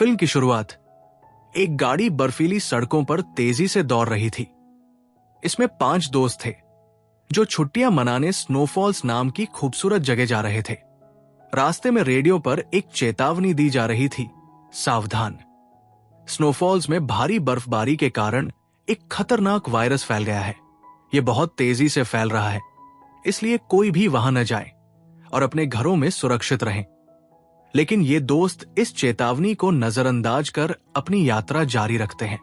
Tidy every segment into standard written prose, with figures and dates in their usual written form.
Film की शुरुआत। एक गाड़ी बर्फीली सड़कों पर तेजी से दौड़ रही थी। इसमें 5 दोस्त थे जो छुट्टियां मनाने स्नोफॉल्स नाम की खूबसूरत जगह जा रहे थे। रास्ते में रेडियो पर एक चेतावनी दी जा रही थी, सावधान, स्नोफॉल्स में भारी बर्फबारी के कारण एक खतरनाक वायरस फैल गया है। यह बहुत तेजी से फैल रहा है, इसलिए कोई भी वहां न जाए और अपने घरों में सुरक्षित रहें। लेकिन ये दोस्त इस चेतावनी को नजरअंदाज कर अपनी यात्रा जारी रखते हैं।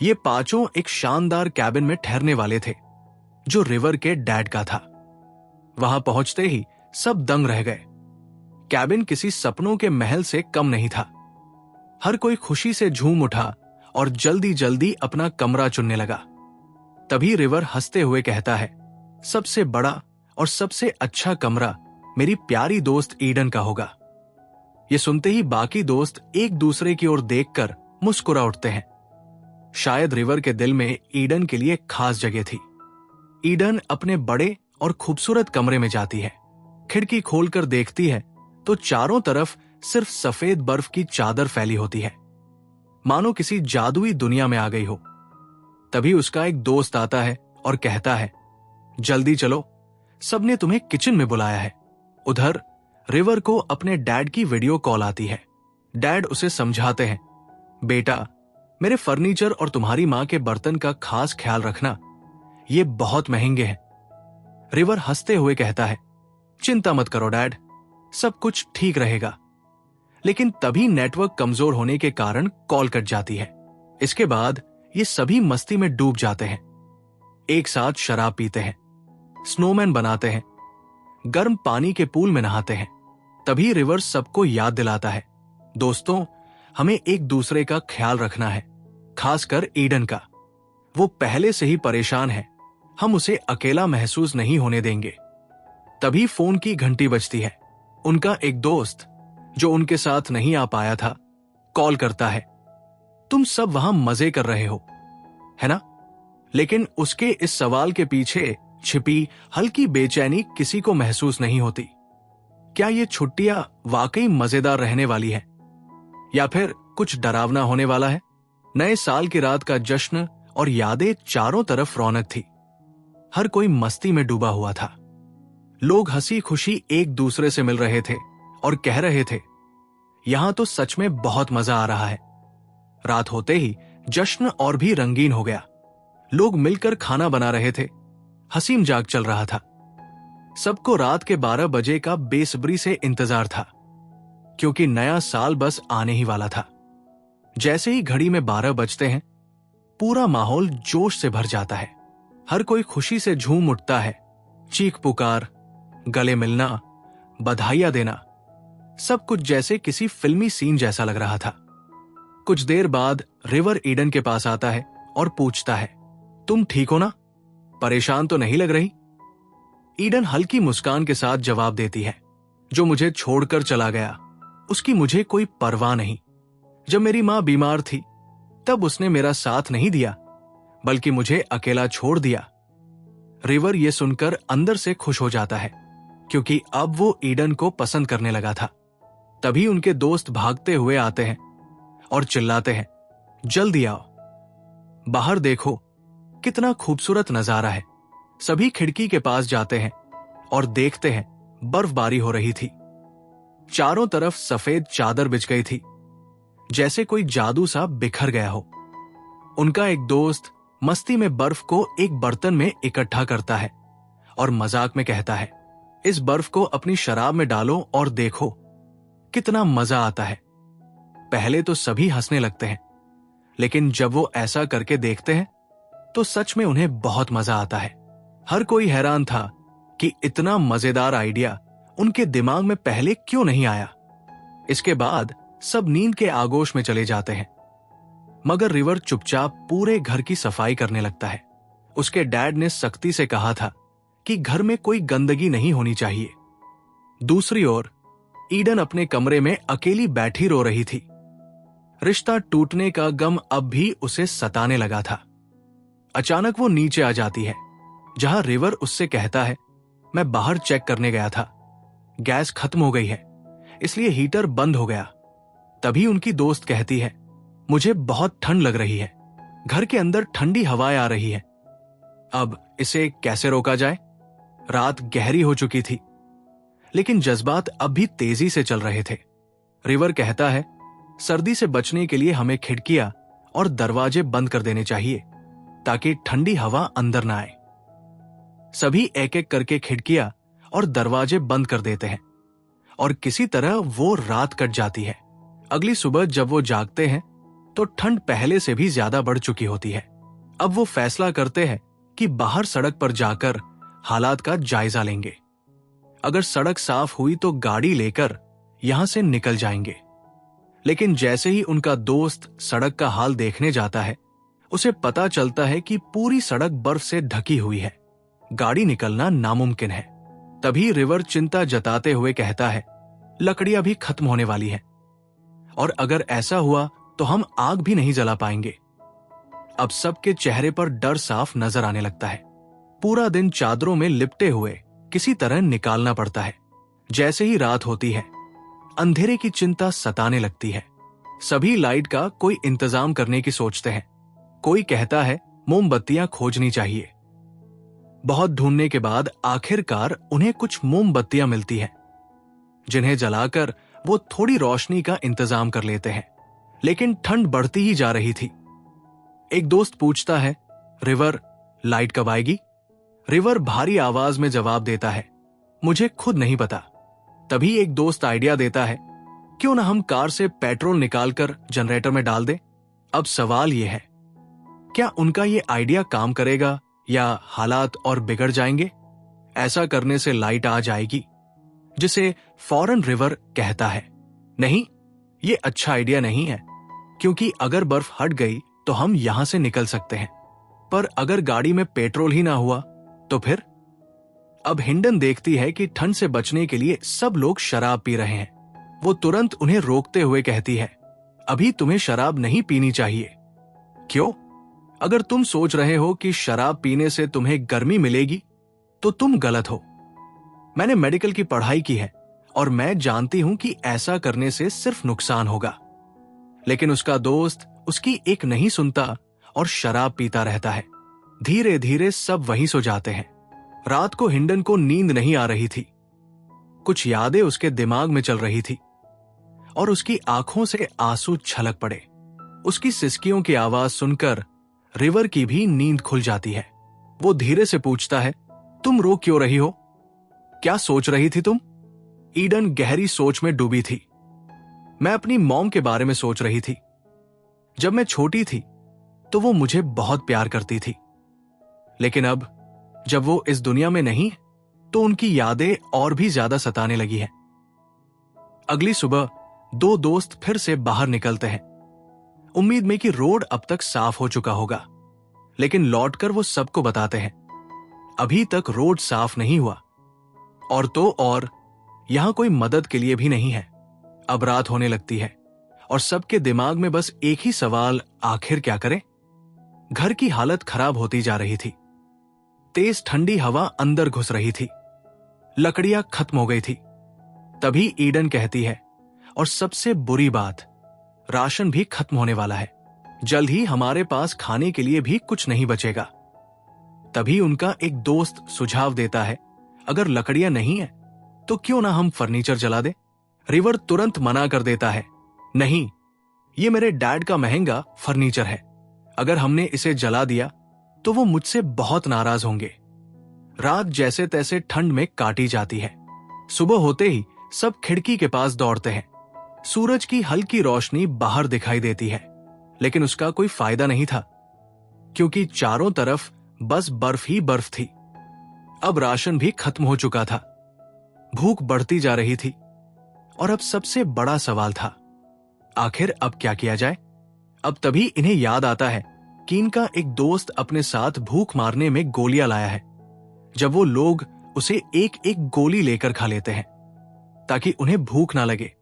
ये 5 एक शानदार कैबिन में ठहरने वाले थे जो रिवर के डैड का था। वहां पहुंचते ही सब दंग रह गए। कैबिन किसी सपनों के महल से कम नहीं था। हर कोई खुशी से झूम उठा और जल्दी जल्दी अपना कमरा चुनने लगा। तभी रिवर हंसते हुए कहता है, सबसे बड़ा और सबसे अच्छा कमरा मेरी प्यारी दोस्त ईडन का होगा। ये सुनते ही बाकी दोस्त एक दूसरे की ओर देखकर मुस्कुरा उठते हैं। शायद रिवर के दिल में ईडन के लिए खास जगह थी। ईडन अपने बड़े और खूबसूरत कमरे में जाती है। खिड़की खोलकर देखती है तो चारों तरफ सिर्फ सफेद बर्फ की चादर फैली होती है, मानो किसी जादुई दुनिया में आ गई हो। तभी उसका एक दोस्त आता है और कहता है, जल्दी चलो, सबने तुम्हें किचन में बुलाया है। उधर रिवर को अपने डैड की वीडियो कॉल आती है। डैड उसे समझाते हैं, बेटा, मेरे फर्नीचर और तुम्हारी मां के बर्तन का खास ख्याल रखना, ये बहुत महंगे हैं। रिवर हंसते हुए कहता है, चिंता मत करो डैड, सब कुछ ठीक रहेगा। लेकिन तभी नेटवर्क कमजोर होने के कारण कॉल कट जाती है। इसके बाद ये सभी मस्ती में डूब जाते हैं। एक साथ शराब पीते हैं, स्नोमैन बनाते हैं, गर्म पानी के पूल में नहाते हैं। तभी रिवर सबको याद दिलाता है, दोस्तों, हमें एक दूसरे का ख्याल रखना है, खासकर ईडन का। वो पहले से ही परेशान है, हम उसे अकेला महसूस नहीं होने देंगे। तभी फोन की घंटी बजती है। उनका एक दोस्त जो उनके साथ नहीं आ पाया था कॉल करता है, तुम सब वहां मजे कर रहे हो, है ना? लेकिन उसके इस सवाल के पीछे छिपी हल्की बेचैनी किसी को महसूस नहीं होती। क्या ये छुट्टियां वाकई मजेदार रहने वाली है या फिर कुछ डरावना होने वाला है? नए साल की रात का जश्न और यादें चारों तरफ रौनक थी। हर कोई मस्ती में डूबा हुआ था। लोग हंसी खुशी एक दूसरे से मिल रहे थे और कह रहे थे, यहां तो सच में बहुत मजा आ रहा है। रात होते ही जश्न और भी रंगीन हो गया। लोग मिलकर खाना बना रहे थे, हंसी मजाक चल रहा था। सबको रात के 12 बजे का बेसब्री से इंतजार था, क्योंकि नया साल बस आने ही वाला था। जैसे ही घड़ी में 12 बजते हैं, पूरा माहौल जोश से भर जाता है। हर कोई खुशी से झूम उठता है। चीख पुकार, गले मिलना, बधाइयां देना, सब कुछ जैसे किसी फिल्मी सीन जैसा लग रहा था। कुछ देर बाद रिवर ईडन के पास आता है और पूछता है, तुम ठीक हो ना? परेशान तो नहीं लग रही? ईडन हल्की मुस्कान के साथ जवाब देती है, जो मुझे छोड़कर चला गया उसकी मुझे कोई परवाह नहीं। जब मेरी मां बीमार थी तब उसने मेरा साथ नहीं दिया, बल्कि मुझे अकेला छोड़ दिया। रिवर यह सुनकर अंदर से खुश हो जाता है, क्योंकि अब वो ईडन को पसंद करने लगा था। तभी उनके दोस्त भागते हुए आते हैं और चिल्लाते हैं, जल्दी आओ, बाहर देखो, कितना खूबसूरत नजारा है। सभी खिड़की के पास जाते हैं और देखते हैं बर्फबारी हो रही थी। चारों तरफ सफेद चादर बिछ गई थी, जैसे कोई जादू सा बिखर गया हो। उनका एक दोस्त मस्ती में बर्फ को एक बर्तन में इकट्ठा करता है और मजाक में कहता है, इस बर्फ को अपनी शराब में डालो और देखो कितना मजा आता है। पहले तो सभी हंसने लगते हैं, लेकिन जब वो ऐसा करके देखते हैं तो सच में उन्हें बहुत मजा आता है। हर कोई हैरान था कि इतना मजेदार आइडिया उनके दिमाग में पहले क्यों नहीं आया। इसके बाद सब नींद के आगोश में चले जाते हैं, मगर रिवर चुपचाप पूरे घर की सफाई करने लगता है। उसके डैड ने सख्ती से कहा था कि घर में कोई गंदगी नहीं होनी चाहिए। दूसरी ओर ईडन अपने कमरे में अकेली बैठी रो रही थी। रिश्ता टूटने का गम अब भी उसे सताने लगा था। अचानक वो नीचे आ जाती है, जहां रिवर उससे कहता है, मैं बाहर चेक करने गया था, गैस खत्म हो गई है, इसलिए हीटर बंद हो गया। तभी उनकी दोस्त कहती है, मुझे बहुत ठंड लग रही है, घर के अंदर ठंडी हवाएं आ रही है, अब इसे कैसे रोका जाए। रात गहरी हो चुकी थी, लेकिन जज्बात अब भी तेजी से चल रहे थे। रिवर कहता है, सर्दी से बचने के लिए हमें खिड़कियां और दरवाजे बंद कर देने चाहिए ताकि ठंडी हवा अंदर ना आए। सभी एक एक करके खिड़कियां और दरवाजे बंद कर देते हैं और किसी तरह वो रात कट जाती है। अगली सुबह जब वो जागते हैं तो ठंड पहले से भी ज्यादा बढ़ चुकी होती है। अब वो फैसला करते हैं कि बाहर सड़क पर जाकर हालात का जायजा लेंगे। अगर सड़क साफ हुई तो गाड़ी लेकर यहां से निकल जाएंगे। लेकिन जैसे ही उनका दोस्त सड़क का हाल देखने जाता है, उसे पता चलता है कि पूरी सड़क बर्फ से ढकी हुई है, गाड़ी निकलना नामुमकिन है। तभी रिवर चिंता जताते हुए कहता है, लकड़ियां भी खत्म होने वाली हैं और अगर ऐसा हुआ तो हम आग भी नहीं जला पाएंगे। अब सबके चेहरे पर डर साफ नजर आने लगता है। पूरा दिन चादरों में लिपटे हुए किसी तरह निकालना पड़ता है। जैसे ही रात होती है, अंधेरे की चिंता सताने लगती है। सभी लाइट का कोई इंतजाम करने की सोचते हैं। कोई कहता है मोमबत्तियां खोजनी चाहिए। बहुत ढूंढने के बाद आखिरकार उन्हें कुछ मोमबत्तियां मिलती हैं, जिन्हें जलाकर वो थोड़ी रोशनी का इंतजाम कर लेते हैं। लेकिन ठंड बढ़ती ही जा रही थी। एक दोस्त पूछता है, रिवर, लाइट कब आएगी? रिवर भारी आवाज में जवाब देता है, मुझे खुद नहीं पता। तभी एक दोस्त आइडिया देता है, क्यों ना हम कार से पेट्रोल निकालकर जनरेटर में डाल दें। अब सवाल यह है, क्या उनका ये आइडिया काम करेगा या हालात और बिगड़ जाएंगे? ऐसा करने से लाइट आ जाएगी, जिसे फौरन रिवर कहता है, नहीं, ये अच्छा आइडिया नहीं है, क्योंकि अगर बर्फ हट गई तो हम यहां से निकल सकते हैं, पर अगर गाड़ी में पेट्रोल ही ना हुआ तो फिर? अब हिंडन देखती है कि ठंड से बचने के लिए सब लोग शराब पी रहे हैं। वो तुरंत उन्हें रोकते हुए कहती है, अभी तुम्हें शराब नहीं पीनी चाहिए। क्यों? अगर तुम सोच रहे हो कि शराब पीने से तुम्हें गर्मी मिलेगी तो तुम गलत हो। मैंने मेडिकल की पढ़ाई की है और मैं जानती हूं कि ऐसा करने से सिर्फ नुकसान होगा। लेकिन उसका दोस्त उसकी एक नहीं सुनता और शराब पीता रहता है। धीरे धीरे सब वहीं सो जाते हैं। रात को हिंडन को नींद नहीं आ रही थी। कुछ यादें उसके दिमाग में चल रही थी और उसकी आंखों से आंसू छलक पड़े। उसकी सिसकियों की आवाज सुनकर रिवर की भी नींद खुल जाती है। वो धीरे से पूछता है, तुम रो क्यों रही हो? क्या सोच रही थी तुम? ईडन गहरी सोच में डूबी थी। मैं अपनी मॉम के बारे में सोच रही थी। जब मैं छोटी थी तो वो मुझे बहुत प्यार करती थी, लेकिन अब जब वो इस दुनिया में नहीं तो उनकी यादें और भी ज्यादा सताने लगी हैं। अगली सुबह दो दोस्त फिर से बाहर निकलते हैं, उम्मीद में कि रोड अब तक साफ हो चुका होगा। लेकिन लौटकर वो सबको बताते हैं, अभी तक रोड साफ नहीं हुआ, और तो और यहां कोई मदद के लिए भी नहीं है। अब रात होने लगती है और सबके दिमाग में बस एक ही सवाल, आखिर क्या करें? घर की हालत खराब होती जा रही थी। तेज ठंडी हवा अंदर घुस रही थी। लकड़ियां खत्म हो गई थी। तभी ईडन कहती है, और सबसे बुरी बात, राशन भी खत्म होने वाला है। जल्द ही हमारे पास खाने के लिए भी कुछ नहीं बचेगा। तभी उनका एक दोस्त सुझाव देता है, अगर लकड़ियां नहीं है तो क्यों ना हम फर्नीचर जला दें? रिवर तुरंत मना कर देता है, नहीं, ये मेरे डैड का महंगा फर्नीचर है। अगर हमने इसे जला दिया तो वो मुझसे बहुत नाराज होंगे। रात जैसे तैसे ठंड में काटी जाती है। सुबह होते ही सब खिड़की के पास दौड़ते हैं। सूरज की हल्की रोशनी बाहर दिखाई देती है, लेकिन उसका कोई फायदा नहीं था, क्योंकि चारों तरफ बस बर्फ ही बर्फ थी। अब राशन भी खत्म हो चुका था। भूख बढ़ती जा रही थी और अब सबसे बड़ा सवाल था, आखिर अब क्या किया जाए? अब तभी इन्हें याद आता है कि इनका एक दोस्त अपने साथ भूख मारने में गोलियां लाया है। जब वो लोग उसे एक एक गोली लेकर खा लेते हैं ताकि उन्हें भूख ना लगे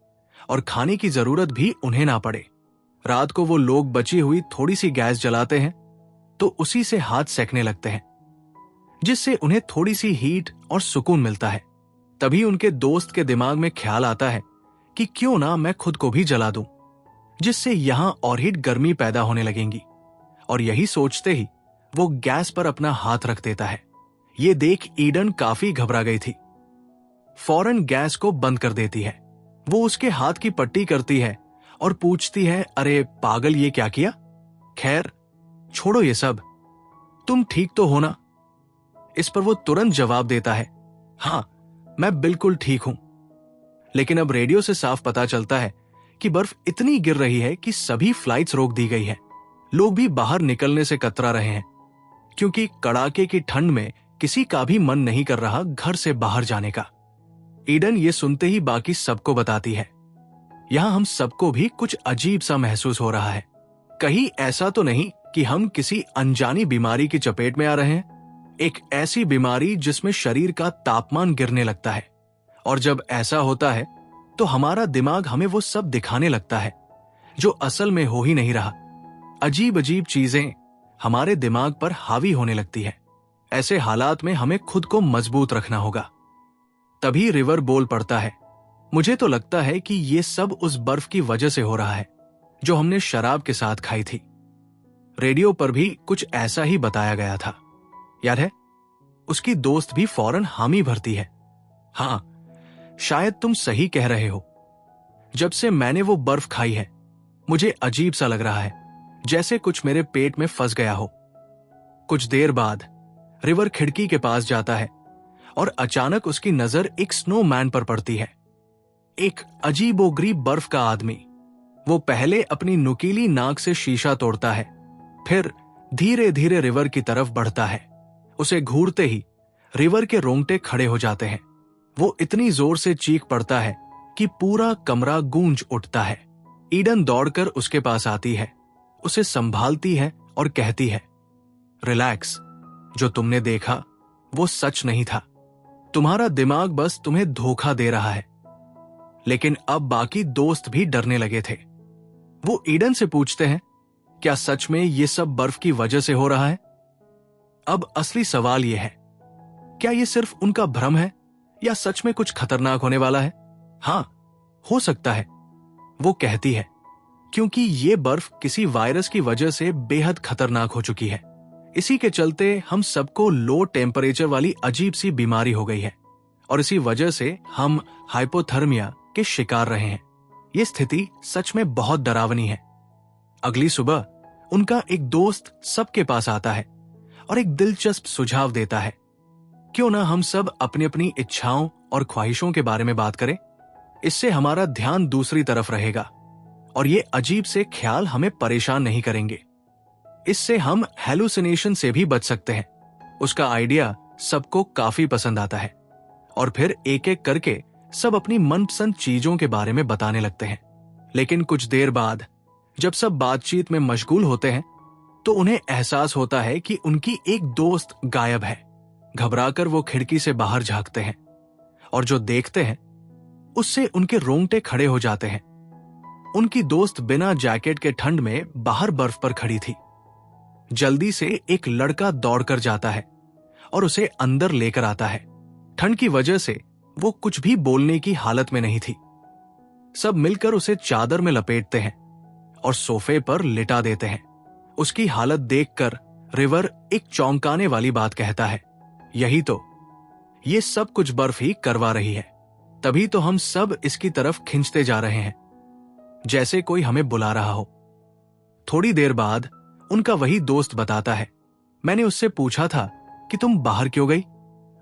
और खाने की जरूरत भी उन्हें ना पड़े। रात को वो लोग बची हुई थोड़ी सी गैस जलाते हैं तो उसी से हाथ सेकने लगते हैं, जिससे उन्हें थोड़ी सी हीट और सुकून मिलता है। तभी उनके दोस्त के दिमाग में ख्याल आता है कि क्यों ना मैं खुद को भी जला दूं। जिससे यहां और हीट गर्मी पैदा होने लगेंगी। और यही सोचते ही वो गैस पर अपना हाथ रख देता है। ये देख ईडन काफी घबरा गई थी। फौरन गैस को बंद कर देती है। वो उसके हाथ की पट्टी करती है और पूछती है, अरे पागल, ये क्या किया? खैर छोड़ो ये सब, तुम ठीक तो हो ना? इस पर वो तुरंत जवाब देता है, हाँ मैं बिल्कुल ठीक हूं। लेकिन अब रेडियो से साफ पता चलता है कि बर्फ इतनी गिर रही है कि सभी फ्लाइट्स रोक दी गई है। लोग भी बाहर निकलने से कतरा रहे हैं, क्योंकि कड़ाके की ठंड में किसी का भी मन नहीं कर रहा घर से बाहर जाने का। ईडन ये सुनते ही बाकी सबको बताती है, यहां हम सबको भी कुछ अजीब सा महसूस हो रहा है। कहीं ऐसा तो नहीं कि हम किसी अनजानी बीमारी की चपेट में आ रहे हैं? एक ऐसी बीमारी जिसमें शरीर का तापमान गिरने लगता है, और जब ऐसा होता है तो हमारा दिमाग हमें वो सब दिखाने लगता है जो असल में हो ही नहीं रहा। अजीब अजीब चीजें हमारे दिमाग पर हावी होने लगती है। ऐसे हालात में हमें खुद को मजबूत रखना होगा। तभी रिवर बोल पड़ता है, मुझे तो लगता है कि ये सब उस बर्फ की वजह से हो रहा है जो हमने शराब के साथ खाई थी। रेडियो पर भी कुछ ऐसा ही बताया गया था, याद है? उसकी दोस्त भी फौरन हामी भरती है, हाँ शायद तुम सही कह रहे हो। जब से मैंने वो बर्फ खाई है मुझे अजीब सा लग रहा है, जैसे कुछ मेरे पेट में फंस गया हो। कुछ देर बाद रिवर खिड़की के पास जाता है और अचानक उसकी नजर एक स्नोमैन पर पड़ती है, एक अजीबोगरीब बर्फ का आदमी। वो पहले अपनी नुकीली नाक से शीशा तोड़ता है, फिर धीरे धीरे रिवर की तरफ बढ़ता है। उसे घूरते ही रिवर के रोंगटे खड़े हो जाते हैं। वो इतनी जोर से चीख पड़ता है कि पूरा कमरा गूंज उठता है। ईडन दौड़कर उसके पास आती है, उसे संभालती है और कहती है, रिलैक्स, जो तुमने देखा वो सच नहीं था। तुम्हारा दिमाग बस तुम्हें धोखा दे रहा है। लेकिन अब बाकी दोस्त भी डरने लगे थे। वो ईडन से पूछते हैं, क्या सच में ये सब बर्फ की वजह से हो रहा है? अब असली सवाल यह है, क्या ये सिर्फ उनका भ्रम है या सच में कुछ खतरनाक होने वाला है? हाँ, हो सकता है, वो कहती है, क्योंकि ये बर्फ किसी वायरस की वजह से बेहद खतरनाक हो चुकी है। इसी के चलते हम सबको लो टेम्परेचर वाली अजीब सी बीमारी हो गई है और इसी वजह से हम हाइपोथर्मिया के शिकार रहे हैं। ये स्थिति सच में बहुत डरावनी है। अगली सुबह उनका एक दोस्त सबके पास आता है और एक दिलचस्प सुझाव देता है, क्यों ना हम सब अपनी अपनी इच्छाओं और ख्वाहिशों के बारे में बात करें। इससे हमारा ध्यान दूसरी तरफ रहेगा और ये अजीब से ख्याल हमें परेशान नहीं करेंगे। इससे हम हेलुसिनेशन से भी बच सकते हैं। उसका आइडिया सबको काफी पसंद आता है और फिर एक एक करके सब अपनी मनपसंद चीजों के बारे में बताने लगते हैं। लेकिन कुछ देर बाद जब सब बातचीत में मशगूल होते हैं तो उन्हें एहसास होता है कि उनकी एक दोस्त गायब है। घबराकर वो खिड़की से बाहर झांकते हैं और जो देखते हैं उससे उनके रोंगटे खड़े हो जाते हैं। उनकी दोस्त बिना जैकेट के ठंड में बाहर बर्फ पर खड़ी थी। जल्दी से एक लड़का दौड़कर जाता है और उसे अंदर लेकर आता है। ठंड की वजह से वो कुछ भी बोलने की हालत में नहीं थी। सब मिलकर उसे चादर में लपेटते हैं और सोफे पर लिटा देते हैं। उसकी हालत देखकर रिवर एक चौंकाने वाली बात कहता है, यही तो, ये सब कुछ बर्फ ही करवा रही है। तभी तो हम सब इसकी तरफ खिंचते जा रहे हैं, जैसे कोई हमें बुला रहा हो। थोड़ी देर बाद उनका वही दोस्त बताता है, मैंने उससे पूछा था कि तुम बाहर क्यों गई,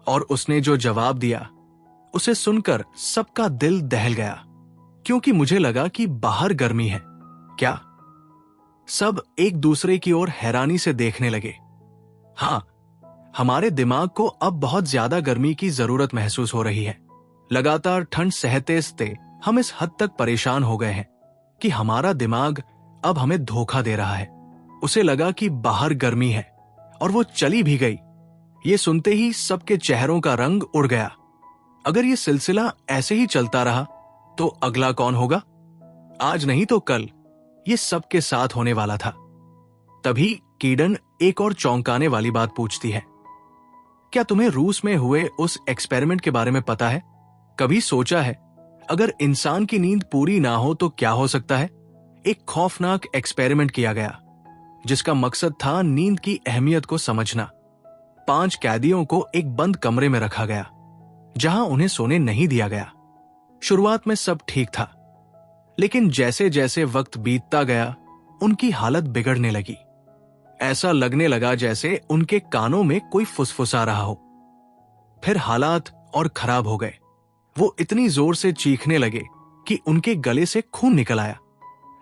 और उसने जो जवाब दिया उसे सुनकर सबका दिल दहल गया, क्योंकि मुझे लगा कि बाहर गर्मी है क्या। सब एक दूसरे की ओर हैरानी से देखने लगे। हाँ, हमारे दिमाग को अब बहुत ज्यादा गर्मी की जरूरत महसूस हो रही है। लगातार ठंड सहते सहते हम इस हद तक परेशान हो गए हैं कि हमारा दिमाग अब हमें धोखा दे रहा है। उसे लगा कि बाहर गर्मी है और वो चली भी गई। ये सुनते ही सबके चेहरों का रंग उड़ गया। अगर ये सिलसिला ऐसे ही चलता रहा तो अगला कौन होगा? आज नहीं तो कल ये सबके साथ होने वाला था। तभी कीडन एक और चौंकाने वाली बात पूछती है, क्या तुम्हें रूस में हुए उस एक्सपेरिमेंट के बारे में पता है? कभी सोचा है अगर इंसान की नींद पूरी ना हो तो क्या हो सकता है? एक खौफनाक एक्सपेरिमेंट किया गया जिसका मकसद था नींद की अहमियत को समझना। 5 कैदियों को एक बंद कमरे में रखा गया जहां उन्हें सोने नहीं दिया गया। शुरुआत में सब ठीक था, लेकिन जैसे जैसे वक्त बीतता गया उनकी हालत बिगड़ने लगी। ऐसा लगने लगा जैसे उनके कानों में कोई फुसफुसा रहा हो। फिर हालात और खराब हो गए। वो इतनी जोर से चीखने लगे कि उनके गले से खून निकल आया।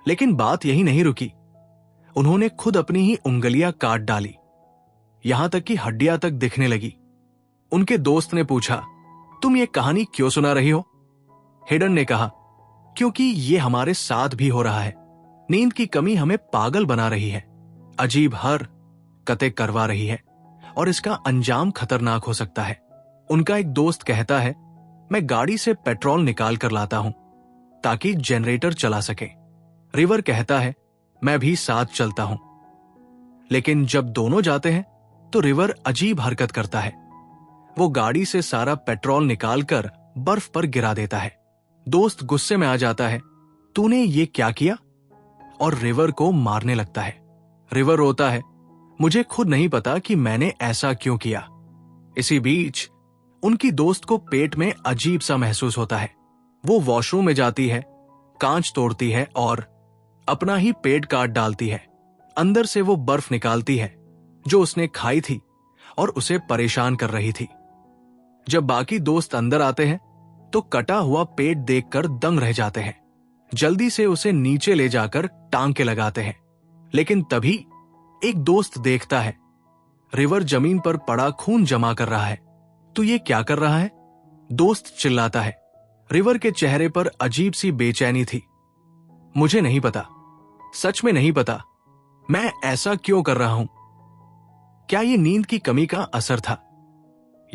लेकिन बात यही नहीं रुकी। उन्होंने खुद अपनी ही उंगलियां काट डाली, यहां तक कि हड्डियां तक दिखने लगी। उनके दोस्त ने पूछा, तुम ये कहानी क्यों सुना रही हो? हेडन ने कहा, क्योंकि ये हमारे साथ भी हो रहा है। नींद की कमी हमें पागल बना रही है, अजीब हरकतें करवा रही है और इसका अंजाम खतरनाक हो सकता है। उनका एक दोस्त कहता है, मैं गाड़ी से पेट्रोल निकाल कर लाता हूं ताकि जनरेटर चला सके। रिवर कहता है, मैं भी साथ चलता हूं। लेकिन जब दोनों जाते हैं तो रिवर अजीब हरकत करता है। वो गाड़ी से सारा पेट्रोल निकालकर बर्फ पर गिरा देता है। दोस्त गुस्से में आ जाता है, तूने ये क्या किया? और रिवर को मारने लगता है। रिवर रोता है, मुझे खुद नहीं पता कि मैंने ऐसा क्यों किया। इसी बीच उनकी दोस्त को पेट में अजीब सा महसूस होता है। वो वॉशरूम में जाती है, कांच तोड़ती है और अपना ही पेट काट डालती है। अंदर से वो बर्फ निकालती है जो उसने खाई थी और उसे परेशान कर रही थी। जब बाकी दोस्त अंदर आते हैं तो कटा हुआ पेट देखकर दंग रह जाते हैं। जल्दी से उसे नीचे ले जाकर टांग के लगाते हैं। लेकिन तभी एक दोस्त देखता है, रिवर जमीन पर पड़ा खून जमा कर रहा है। तू ये क्या कर रहा है? दोस्त चिल्लाता है। रिवर के चेहरे पर अजीब सी बेचैनी थी। मुझे नहीं पता, सच में नहीं पता, मैं ऐसा क्यों कर रहा हूं। क्या ये नींद की कमी का असर था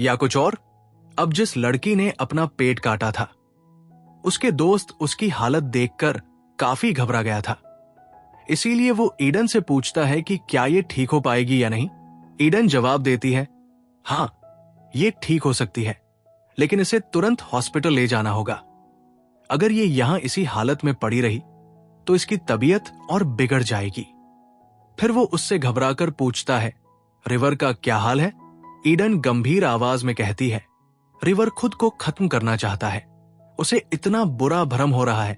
या कुछ और? अब जिस लड़की ने अपना पेट काटा था, उसके दोस्त उसकी हालत देखकर काफी घबरा गया था। इसीलिए वो ईडन से पूछता है कि क्या ये ठीक हो पाएगी या नहीं। ईडन जवाब देती है, हां, ये ठीक हो सकती है, लेकिन इसे तुरंत हॉस्पिटल ले जाना होगा। अगर ये यहां इसी हालत में पड़ी रही तो इसकी तबीयत और बिगड़ जाएगी। फिर वो उससे घबराकर पूछता है, रिवर का क्या हाल है? ईडन गंभीर आवाज में कहती है, रिवर खुद को खत्म करना चाहता है। उसे इतना बुरा भ्रम हो रहा है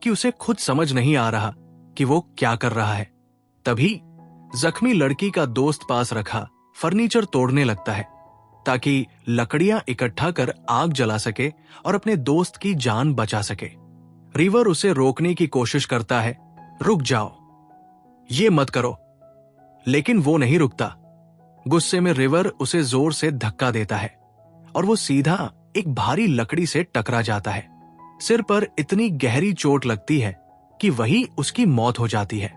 कि उसे खुद समझ नहीं आ रहा कि वो क्या कर रहा है। तभी जख्मी लड़की का दोस्त पास रखा फर्नीचर तोड़ने लगता है ताकि लकड़ियां इकट्ठा कर आग जला सके और अपने दोस्त की जान बचा सके। रिवर उसे रोकने की कोशिश करता है, रुक जाओ, ये मत करो। लेकिन वो नहीं रुकता। गुस्से में रिवर उसे जोर से धक्का देता है और वो सीधा एक भारी लकड़ी से टकरा जाता है। सिर पर इतनी गहरी चोट लगती है कि वही उसकी मौत हो जाती है।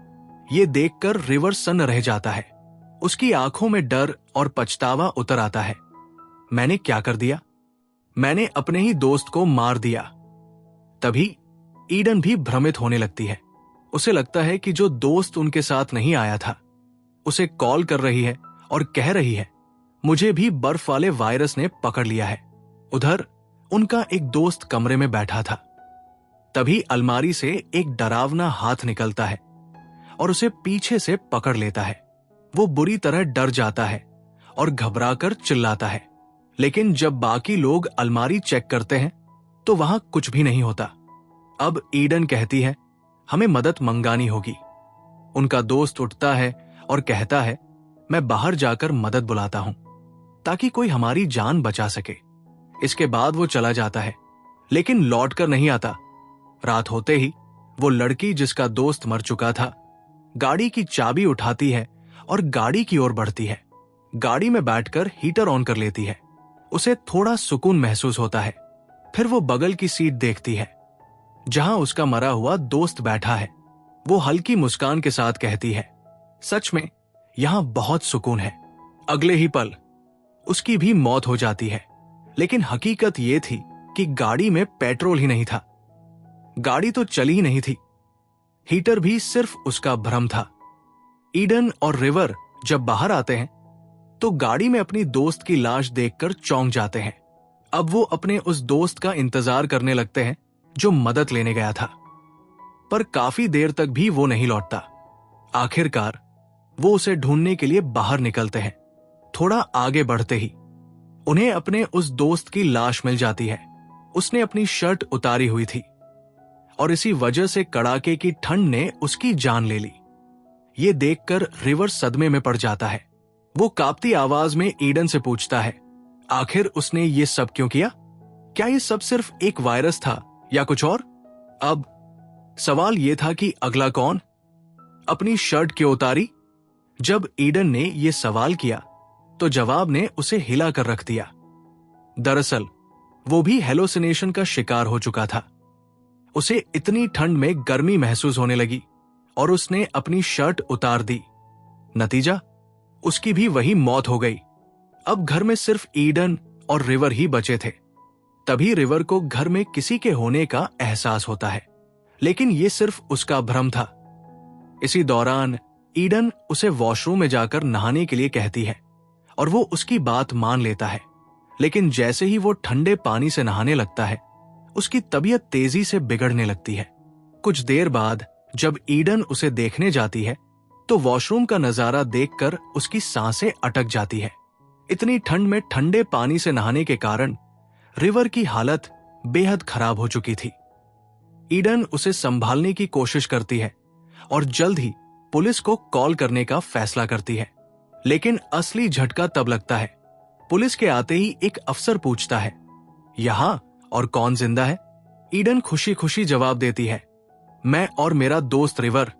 ये देखकर रिवर सन्न रह जाता है। उसकी आंखों में डर और पछतावा उतर आता है। मैंने क्या कर दिया? मैंने अपने ही दोस्त को मार दिया। तभी ईडन भी भ्रमित होने लगती है। उसे लगता है कि जो दोस्त उनके साथ नहीं आया था उसे कॉल कर रही है और कह रही है, मुझे भी बर्फ वाले वायरस ने पकड़ लिया है। उधर उनका एक दोस्त कमरे में बैठा था। तभी अलमारी से एक डरावना हाथ निकलता है और उसे पीछे से पकड़ लेता है। वो बुरी तरह डर जाता है और घबराकर चिल्लाता है। लेकिन जब बाकी लोग अलमारी चेक करते हैं तो वहां कुछ भी नहीं होता। अब ईडन कहती है, हमें मदद मंगानी होगी। उनका दोस्त उठता है और कहता है, मैं बाहर जाकर मदद बुलाता हूं ताकि कोई हमारी जान बचा सके। इसके बाद वो चला जाता है, लेकिन लौटकर नहीं आता। रात होते ही वो लड़की जिसका दोस्त मर चुका था गाड़ी की चाबी उठाती है और गाड़ी की ओर बढ़ती है। गाड़ी में बैठकर हीटर ऑन कर लेती है। उसे थोड़ा सुकून महसूस होता है। फिर वो बगल की सीट देखती है जहां उसका मरा हुआ दोस्त बैठा है। वो हल्की मुस्कान के साथ कहती है, सच में यहां बहुत सुकून है। अगले ही पल उसकी भी मौत हो जाती है। लेकिन हकीकत यह थी कि गाड़ी में पेट्रोल ही नहीं था। गाड़ी तो चली ही नहीं थी। हीटर भी सिर्फ उसका भ्रम था। ईडन और रिवर जब बाहर आते हैं तो गाड़ी में अपनी दोस्त की लाश देखकर चौंक जाते हैं। अब वो अपने उस दोस्त का इंतजार करने लगते हैं जो मदद लेने गया था। पर काफी देर तक भी वो नहीं लौटता। आखिरकार वो उसे ढूंढने के लिए बाहर निकलते हैं। थोड़ा आगे बढ़ते ही उन्हें अपने उस दोस्त की लाश मिल जाती है। उसने अपनी शर्ट उतारी हुई थी और इसी वजह से कड़ाके की ठंड ने उसकी जान ले ली। ये देखकर रिवर सदमे में पड़ जाता है। वो कांपती आवाज में ईडन से पूछता है, आखिर उसने ये सब क्यों किया? क्या ये सब सिर्फ एक वायरस था या कुछ और? अब सवाल ये था कि अगला कौन? अपनी शर्ट क्यों उतारी? जब ईडन ने यह सवाल किया तो जवाब ने उसे हिला कर रख दिया। दरअसल वो भी हेलोसिनेशन का शिकार हो चुका था। उसे इतनी ठंड में गर्मी महसूस होने लगी और उसने अपनी शर्ट उतार दी। नतीजा, उसकी भी वही मौत हो गई। अब घर में सिर्फ ईडन और रिवर ही बचे थे। तभी रिवर को घर में किसी के होने का एहसास होता है, लेकिन यह सिर्फ उसका भ्रम था। इसी दौरान ईडन उसे वॉशरूम में जाकर नहाने के लिए कहती है और वो उसकी बात मान लेता है। लेकिन जैसे ही वो ठंडे पानी से नहाने लगता है, उसकी तबीयत तेजी से बिगड़ने लगती है। कुछ देर बाद जब ईडन उसे देखने जाती है तो वॉशरूम का नजारा देखकर उसकी सांसें अटक जाती है। इतनी ठंड में ठंडे पानी से नहाने के कारण रिवर की हालत बेहद खराब हो चुकी थी। ईडन उसे संभालने की कोशिश करती है और जल्द ही पुलिस को कॉल करने का फैसला करती है। लेकिन असली झटका तब लगता है। पुलिस के आते ही एक अफसर पूछता है, यहां और कौन जिंदा है? ईडन खुशी खुशी जवाब देती है, मैं और मेरा दोस्त रिवर।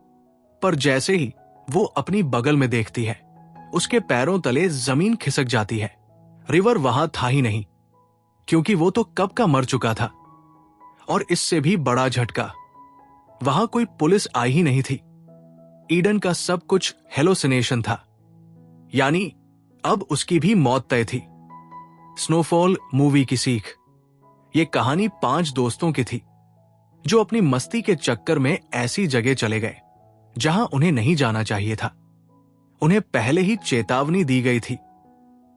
पर जैसे ही वो अपनी बगल में देखती है, उसके पैरों तले जमीन खिसक जाती है। रिवर वहां था ही नहीं, क्योंकि वो तो कब का मर चुका था। और इससे भी बड़ा झटका, वहां कोई पुलिस आई ही नहीं थी। ईडन का सब कुछ हेलोसिनेशन था, यानी अब उसकी भी मौत तय थी। स्नोफॉल मूवी की सीख। ये कहानी 5 दोस्तों की थी जो अपनी मस्ती के चक्कर में ऐसी जगह चले गए जहां उन्हें नहीं जाना चाहिए था। उन्हें पहले ही चेतावनी दी गई थी,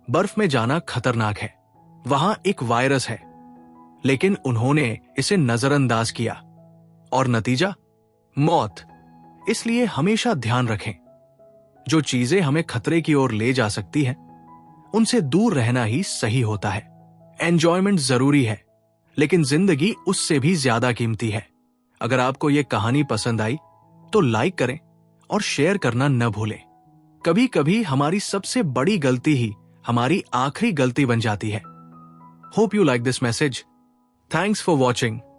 बर्फ में जाना खतरनाक है, वहां एक वायरस है। लेकिन उन्होंने इसे नजरअंदाज किया और नतीजा, मौत। इसलिए हमेशा ध्यान रखें, जो चीजें हमें खतरे की ओर ले जा सकती हैं, उनसे दूर रहना ही सही होता है। एंजॉयमेंट जरूरी है, लेकिन जिंदगी उससे भी ज्यादा कीमती है। अगर आपको यह कहानी पसंद आई तो लाइक करें और शेयर करना न भूलें। कभी कभी हमारी सबसे बड़ी गलती ही हमारी आखिरी गलती बन जाती है। Hope you like this message. Thanks for watching.